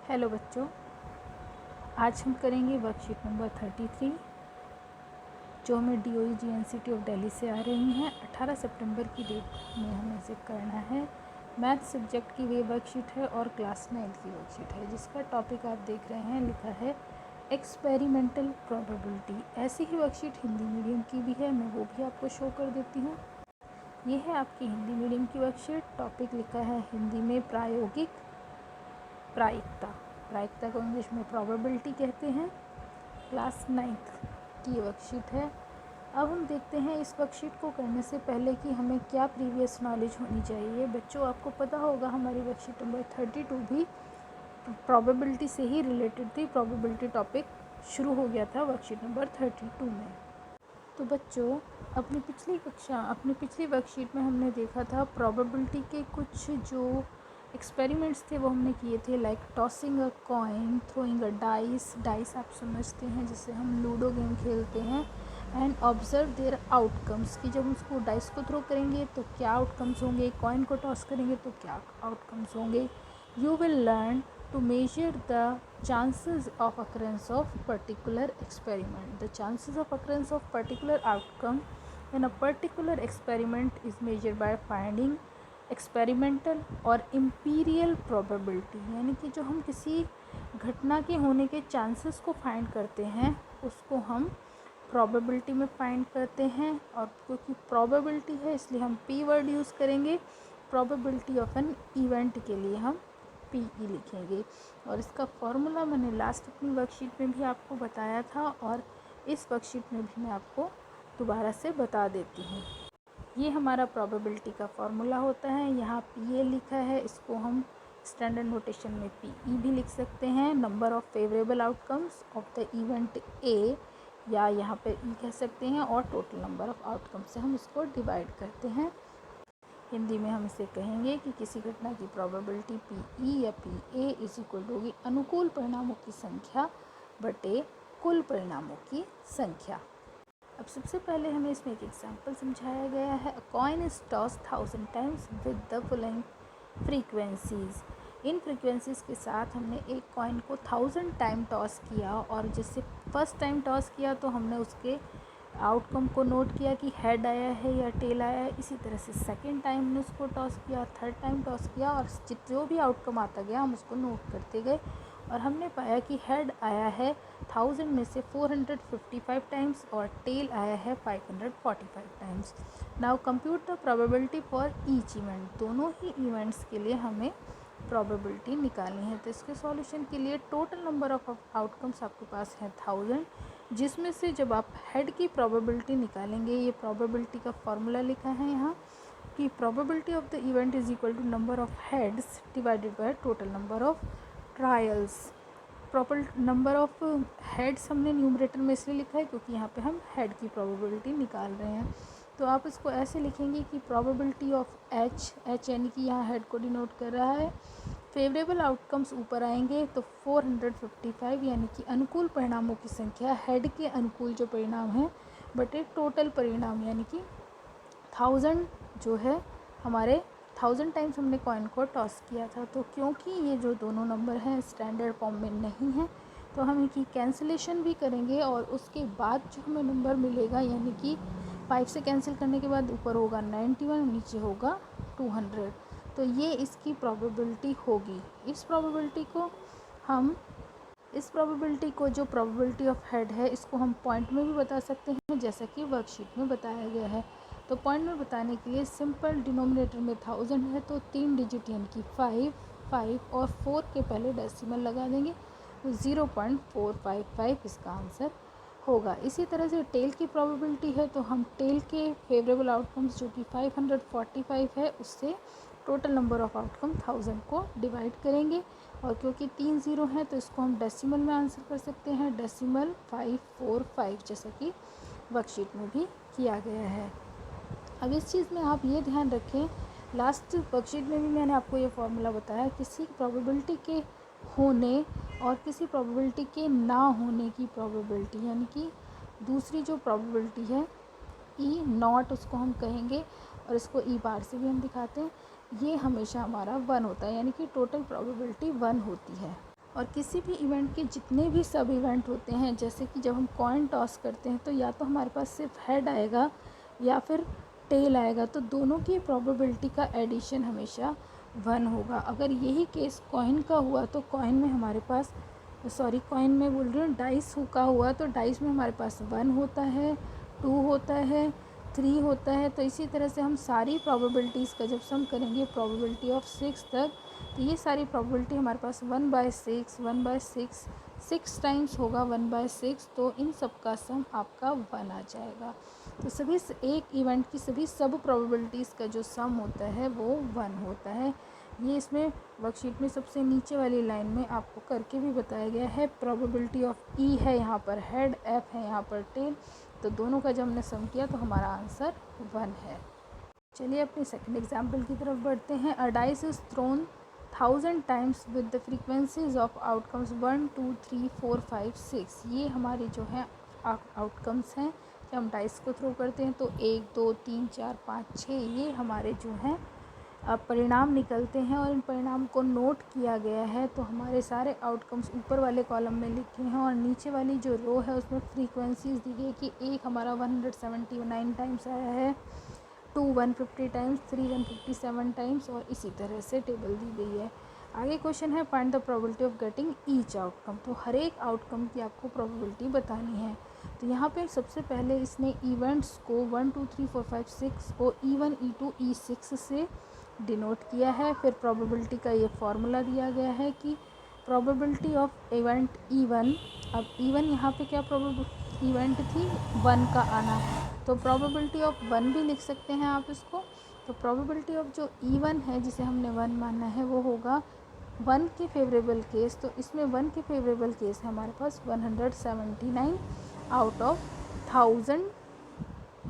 Hello बच्चों, आज हम करेंगे वर्कशीट नंबर 33 जो हमें DOE GNCT ऑफ दिल्ली से आ रही हैं। 18 सितंबर की डेट में हमें इसे करना है। मैथ सब्जेक्ट की ये वर्कशीट है और क्लास 9 की वर्कशीट है, जिसका टॉपिक आप देख रहे हैं लिखा है एक्सपेरिमेंटल प्रोबेबिलिटी। ऐसी ही वर्कशीट हिंदी मीडियम की भी है, मैं वो भी आपको शो कर देती हूँ। ये है आपकी हिंदी मीडियम की वर्कशीट। टॉपिक लिखा है हिंदी में प्रायोगिक प्रायिकता को इंग्लिश में प्रोबेबिलिटी कहते हैं। क्लास 9th की वर्कशीट है। अब हम देखते हैं इस वर्कशीट को करने से पहले कि हमें क्या प्रीवियस नॉलेज होनी चाहिए। बच्चों, आपको पता होगा हमारी वर्कशीट नंबर 32 भी प्रोबेबिलिटी से ही रिलेटेड थी। प्रोबेबिलिटी टॉपिक शुरू हो गया था वर्कशीट नंबर 32 में। तो बच्चों, अपनी पिछली वर्कशीट में हमने देखा था प्रोबेबिलिटी के कुछ जो एक्सपेरिमेंट्स थे वो हमने किए थे, like tossing a coin, throwing a dice आप समझते हैं जिससे हम लूडो गेम खेलते हैं, एंड ऑब्जर्व देयर आउटकम्स कि जब हम उसको डाइस को थ्रो करेंगे तो क्या आउटकम्स होंगे, कॉइन को टॉस करेंगे तो क्या आउटकम्स होंगे। You will learn to measure the chances of occurrence of particular experiment. The chances of occurrence of particular outcome in a particular experiment is measured by finding experimental और imperial probability, यानी कि जो हम किसी घटना के होने के चांसेस को फाइंड करते हैं उसको हम प्रोबेबिलिटी में फाइंड करते हैं। और क्योंकि प्रोबेबिलिटी है इसलिए हम P वर्ड यूज़ करेंगे। प्रोबेबिलिटी ऑफ एन इवेंट के लिए हम PE लिखेंगे। और इसका फॉर्मूला मैंने लास्ट अपनी वर्कशीट में भी आपको बताया था और इस वर्कशीट में भी मैं आपको दोबारा से बता देती हूँ। ये हमारा प्रोबेबिलिटी का फॉर्मूला होता है। यहाँ PA लिखा है, इसको हम स्टैंडर्ड नोटेशन में PE भी लिख सकते हैं। Number of favourable outcomes of the event A, या यहाँ पे E कह सकते हैं, और टोटल नंबर ऑफ़ आउटकम्स से हम इसको डिवाइड करते हैं। हिंदी में हम इसे कहेंगे कि किसी घटना की प्रोबेबिलिटी PE या PA इज इक्वल टू होगी अनुकूल परिणामों की संख्या बटे कुल परिणामों की संख्या। अब सबसे पहले हमें इसमें एक एग्जांपल समझाया गया है। अ coin is toss 1000 times with the following frequencies. In frequencies के साथ हमने एक कॉइन को 1000 टाइम टॉस किया, और जैसे फर्स्ट टाइम टॉस किया तो हमने उसके आउटकम को नोट किया कि हेड आया है या टेल आया है। इसी तरह से सेकंड टाइम ने उसको टॉस किया, थर्ड टाइम टॉस किया, और जो भी आउटकम आता गया हम उसको नोट करते गए, और हमने पाया कि हेड आया है 1000 में से 455 टाइम्स और टेल आया है 545 times. Now compute the probability for each event. दोनों ही इवेंट्स के लिए हमें प्रोबेबिलिटी निकालनी है। तो इसके सॉल्यूशन के लिए टोटल नंबर ऑफ आउटकम्स आपके पास है 1000, जिसमें से जब आप हेड की प्रोबेबिलिटी निकालेंगे, ये प्रोबेबिलिटी का फॉर्मूला लिखा है यहाँ कि probability of the event is equal to number of heads divided by total number of trials. Proper number of heads हमने न्यूमरेटर में इसलिए लिखा है क्योंकि यहाँ पे हम हेड की प्रोबेबिलिटी निकाल रहे हैं। तो आप इसको ऐसे लिखेंगे कि प्रोबेबिलिटी ऑफ एच यानी कि यहाँ हेड को डिनोट कर रहा है। फेवरेबल आउटकम्स ऊपर आएंगे तो 455 यानी कि अनुकूल परिणामों की संख्या, हेड के अनुकूल जो परिणाम है बटे टोटल परिणाम, यानी कि 1000 जो है हमारे 1000 टाइम्स हमने कॉइन को टॉस किया था। तो क्योंकि ये जो दोनों नंबर हैं स्टैंडर्ड फॉर्म में नहीं है तो हम इनकी कैंसिलेशन भी करेंगे, और उसके बाद जो हमें नंबर मिलेगा, यानी कि 5 से कैंसिल करने के बाद ऊपर होगा 91, नीचे होगा 200। तो ये इसकी प्रोबेबिलिटी होगी। इस प्रोबेबिलिटी को जो प्रोबेबिलिटी ऑफ हेड है इसको हम पॉइंट में भी बता सकते हैं, जैसा कि वर्कशीट में बताया गया है। तो पॉइंट में बताने के लिए सिंपल डिनोमिनेटर में 1000 है तो 3 डिजिट यानी कि 5, 5 और 4 के पहले डेसिमल लगा देंगे तो 0.455 इसका आंसर होगा। इसी तरह से टेल की प्रोबेबिलिटी है तो हम टेल के फेवरेबल आउटकम्स जो कि 545 है उससे टोटल नंबर ऑफ़ आउटकम 1000 को डिवाइड करेंगे, और क्योंकि 3 ज़ीरो हैं तो इसको हम डेसिमल में आंसर कर सकते हैं, डेसिमल 545, जैसा कि वर्कशीट में भी किया गया है। अब इस चीज़ में आप ये ध्यान रखें, लास्ट वर्कशीट में भी मैंने आपको ये फॉर्मूला बताया, किसी प्रोबेबिलिटी के होने और किसी प्रोबेबिलिटी के ना होने की प्रोबेबिलिटी, यानी कि दूसरी जो प्रोबेबिलिटी है ई नॉट उसको हम कहेंगे, और इसको ई बार से भी हम दिखाते हैं, ये हमेशा हमारा 1 होता है, यानी कि टोटल प्रोबेबिलिटी 1 होती है। और किसी भी इवेंट के जितने भी सब इवेंट होते हैं, जैसे कि जब हम कॉइन टॉस करते हैं तो या तो हमारे पास सिर्फ हेड आएगा या फिर टेल आएगा, तो दोनों की प्रोबेबिलिटी का एडिशन हमेशा 1 होगा। अगर यही केस कॉइन का हुआ तो कॉइन में हमारे पास कॉइन में बोल रही हूँ, डाइस का हुआ तो डाइस में हमारे पास 1 होता है, 2 होता है, 3 होता है। तो इसी तरह से हम सारी प्रोबेबिलिटीज़ का जब सम करेंगे प्रोबेबिलिटी ऑफ 6 तक, तो ये सारी प्रोबेबिलिटी हमारे पास 1/6 1/6 6 टाइम्स होगा 1/6, तो इन सब का सम आपका 1 आ जाएगा। तो सभी एक इवेंट की सभी सब प्रोबेबिलिटीज़ का जो सम होता है वो 1 होता है। ये इसमें वर्कशीट में सबसे नीचे वाली लाइन में आपको करके भी बताया गया है। प्रोबेबिलिटी ऑफ ई है यहाँ पर हेड, एफ है यहाँ पर टेल, तो दोनों का जब हमने सम किया तो हमारा आंसर 1 है। चलिए अपने सेकंड एग्जाम्पल की तरफ बढ़ते हैं। अ dice is throne 1000 times with the frequencies of outcomes 1 2 3 4 5 6। ये हमारे जो है आउटकम्स हैं। जब हम डाइस को थ्रो करते हैं तो 1 2 3 4 5 6 ये हमारे जो हैं परिणाम निकलते हैं, और इन परिणाम को नोट किया गया है। तो हमारे सारे आउटकम्स ऊपर वाले कॉलम में लिखे हैं और नीचे वाली जो रो है उसमें फ्रीक्वेंसीज दी गई कि 1 हमारा 179 टाइम्स आया है, 2 150 टाइम्स, 3 157 टाइम्स, और इसी तरह से टेबल दी गई है। आगे क्वेश्चन है find the probability of getting each outcome. तो हर एक आउटकम की आपको प्रोबेबिलिटी बतानी है। तो यहाँ पे सबसे पहले इसने इवेंट्स को 1 2 3 4 5 6 को E1 E2 E6 से डिनोट किया है। फिर प्रोबेबिलिटी का ये फार्मूला दिया गया है कि प्रोबेबिलिटी ऑफ इवेंट E1, अब E1 यहाँ पे क्या इवेंट थी 1 का आना, तो प्रोबेबिलिटी ऑफ 1 भी लिख सकते हैं आप इसको। तो प्रोबेबिलिटी ऑफ जो E1 है जिसे हमने 1 मानना है वो होगा 1 के फेवरेबल केस। तो इसमें 1 के फेवरेबल केस है हमारे पास 179 आउट ऑफ 1000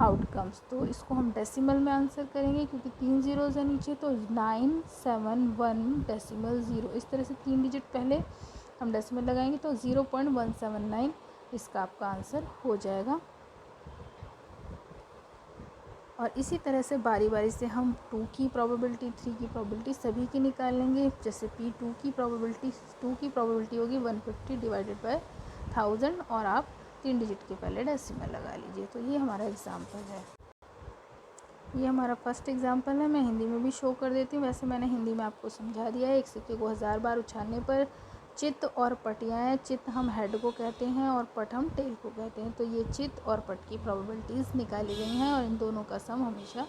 आउटकम्स। तो इसको हम डेसिमल में आंसर करेंगे क्योंकि 3 ज़ीरोज़ है नीचे, तो 971.0। इस तरह से 3 डिजिट पहले हम डेसिमल लगाएंगे तो 0.179 इसका आपका आंसर हो जाएगा। और इसी तरह से बारी बारी से हम 2 की प्रोबेबिलिटी, 3 की प्रोबेबिलिटी सभी की निकाल लेंगे। जैसे P2 की प्रोबेबिलिटी होगी 150 डिवाइडेड बाय 1000, और आप 3 डिजिट के पहले डेसिमल लगा लीजिए। तो ये हमारा एग्जाम्पल है। ये हमारा फर्स्ट एग्जाम्पल है। मैं हिंदी में भी शो कर देती हूँ, वैसे मैंने हिंदी में आपको समझा दिया है। एक सिक्के को 1000 बार उछालने पर चित्त और पट आए। चित्त हम हेड को कहते हैं और पट हम टेल को कहते हैं। तो ये चित्त और पट की प्रोबेबिलिटीज़ निकाली गई हैं और इन दोनों का सम हमेशा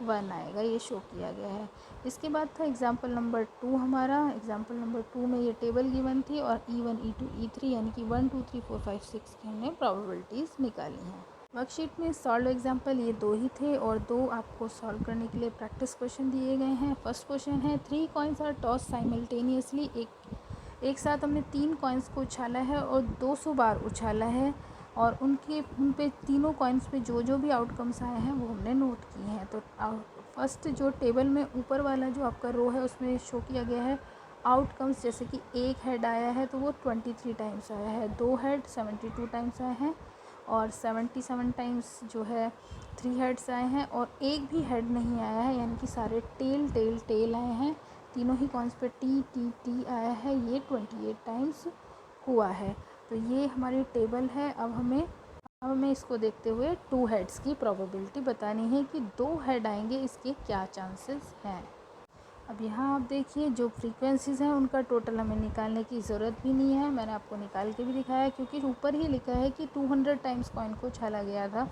1 आएगा, ये शो किया गया है। इसके बाद था एग्जाम्पल नंबर 2 हमारा। एग्जाम्पल नंबर 2 में ये टेबल गिवन थी और E1 E2 E3 यानी कि 1 2 3 4 5 6 की हमने प्रोबेबिलिटीज़ निकाली हैं। वर्कशीट में सॉल्व एग्जाम्पल ये 2 ही थे और 2 आपको सॉल्व करने के लिए प्रैक्टिस क्वेश्चन दिए गए हैं। फर्स्ट क्वेश्चन है 3 कॉइन्स आर टॉस साइमल्टेनियसली। एक साथ हमने 3 कॉइन्स को उछाला है और 200 बार उछाला है, और उन पे तीनों कॉइन्स पे जो भी आउटकम्स आए हैं वो हमने नोट किए हैं। तो फर्स्ट जो टेबल में ऊपर वाला जो आपका रो है उसमें शो किया गया है आउटकम्स। जैसे कि 1 हेड आया है तो वो 23 टाइम्स आया है, 2 हेड 72 टाइम्स आए हैं, और 77 टाइम्स जो है 3 हेड्स आए हैं, और एक भी हेड नहीं आया है, यानी कि सारे टेल आए हैं। तीनों ही कॉइन्स पे टी आया है, ये 28 टाइम्स हुआ है। तो ये हमारी टेबल है। अब हमें इसको देखते हुए 2 हेड्स की प्रोबेबिलिटी बतानी है कि 2 हेड आएंगे, इसके क्या चांसेस हैं। अब यहाँ आप देखिए जो फ्रीक्वेंसीज़ हैं उनका टोटल हमें निकालने की ज़रूरत भी नहीं है, मैंने आपको निकाल के भी दिखाया क्योंकि ऊपर ही लिखा है कि 200 टाइम्स कॉइन को उछाला गया था,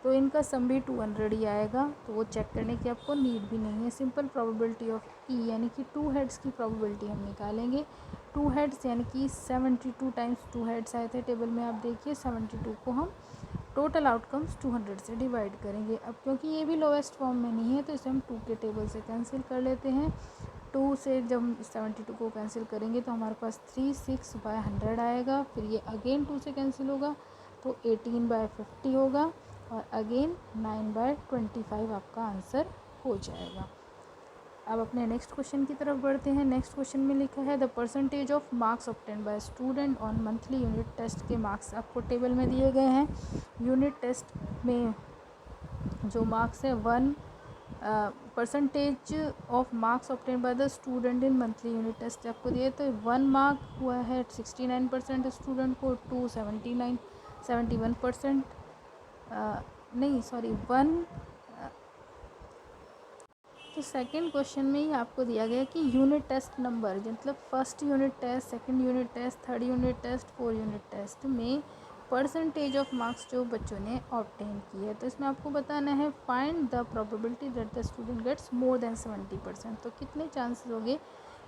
तो इनका सम भी 200 ही आएगा, तो वो चेक करने की आपको नीड भी नहीं है। सिंपल प्रोबेबिलिटी ऑफ ई यानी कि 2 हेड्स की प्रोबेबिलिटी हम निकालेंगे। 2 हेड्स यानी कि 72 टाइम्स 2 हेड्स आए थे टेबल में, आप देखिए 72 को हम टोटल आउटकम्स 200 से डिवाइड करेंगे। अब क्योंकि ये भी लोएस्ट फॉर्म में नहीं है तो इसे हम 2 के टेबल से कैंसिल कर लेते हैं। 2 से जब हम 72 को कैंसिल करेंगे तो हमारे पास 36/100 आएगा। फिर ये अगेन 2 से कैंसिल होगा तो 18/50 होगा, और अगेन 9/25 आपका आंसर हो जाएगा। अब अपने नेक्स्ट क्वेश्चन की तरफ बढ़ते हैं। नेक्स्ट क्वेश्चन में लिखा है the percentage of marks obtained by student on monthly unit test के मार्क्स आपको टेबल में दिए गए हैं। यूनिट टेस्ट में जो मार्क्स है 1, percentage of marks obtain by the student in monthly unit test आपको दिए, तो 1 मार्क हुआ है 69% स्टूडेंट को, 2 71%, नहीं सॉरी 1। तो सेकंड क्वेश्चन में ही आपको दिया गया कि यूनिट टेस्ट नंबर, मतलब first unit test, second unit test, third unit test, fourth unit test में परसेंटेज ऑफ मार्क्स जो बच्चों ने ऑब्टेन की है। तो इसमें आपको बताना है find the probability that the student gets more than 70%। तो कितने चांसेस हो गए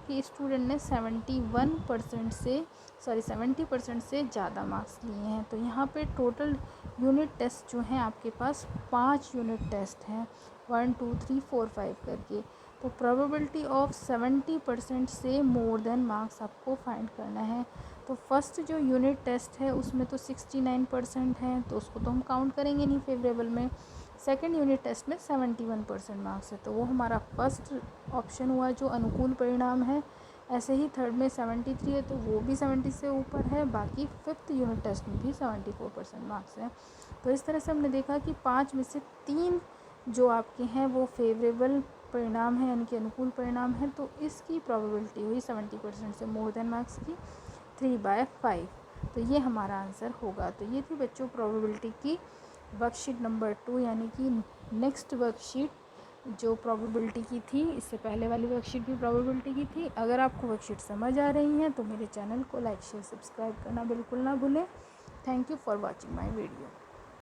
कि स्टूडेंट ने 70% से ज़्यादा मार्क्स लिए हैं। तो यहाँ पे टोटल यूनिट टेस्ट जो हैं आपके पास 5 यूनिट टेस्ट हैं, 1 2 3 4 5 करके। तो प्रोबेबिलिटी ऑफ 70% से मोर देन मार्क्स आपको फाइंड करना है। तो फर्स्ट जो यूनिट टेस्ट है उसमें तो 69% है, तो उसको तो हम काउंट करेंगे नहीं फेवरेबल में। सेकंड यूनिट टेस्ट में 71% मार्क्स है, तो वो हमारा फर्स्ट ऑप्शन हुआ जो अनुकूल परिणाम है। ऐसे ही थर्ड में 73 है, तो वो भी 70 से ऊपर है। बाकी फिफ्थ यूनिट टेस्ट में भी 74% मार्क्स हैं। तो इस तरह से हमने देखा कि 5 में से 3 जो आपके हैं वो फेवरेबल परिणाम है, यानी कि अनुकूल परिणाम है। तो इसकी प्रोबेबिलिटी हुई 70% से मोर देन मार्क्स की 3/5। तो ये हमारा आंसर होगा। तो ये थी बच्चों प्रोबेबिलिटी की वर्कशीट नंबर 2, यानी कि नेक्स्ट वर्कशीट जो प्रोबेबिलिटी की थी। इससे पहले वाली वर्कशीट भी प्रोबेबिलिटी की थी। अगर आपको वर्कशीट समझ आ रही हैं तो मेरे चैनल को लाइक शेयर सब्सक्राइब करना बिल्कुल ना भूलें। Thank you for watching my video.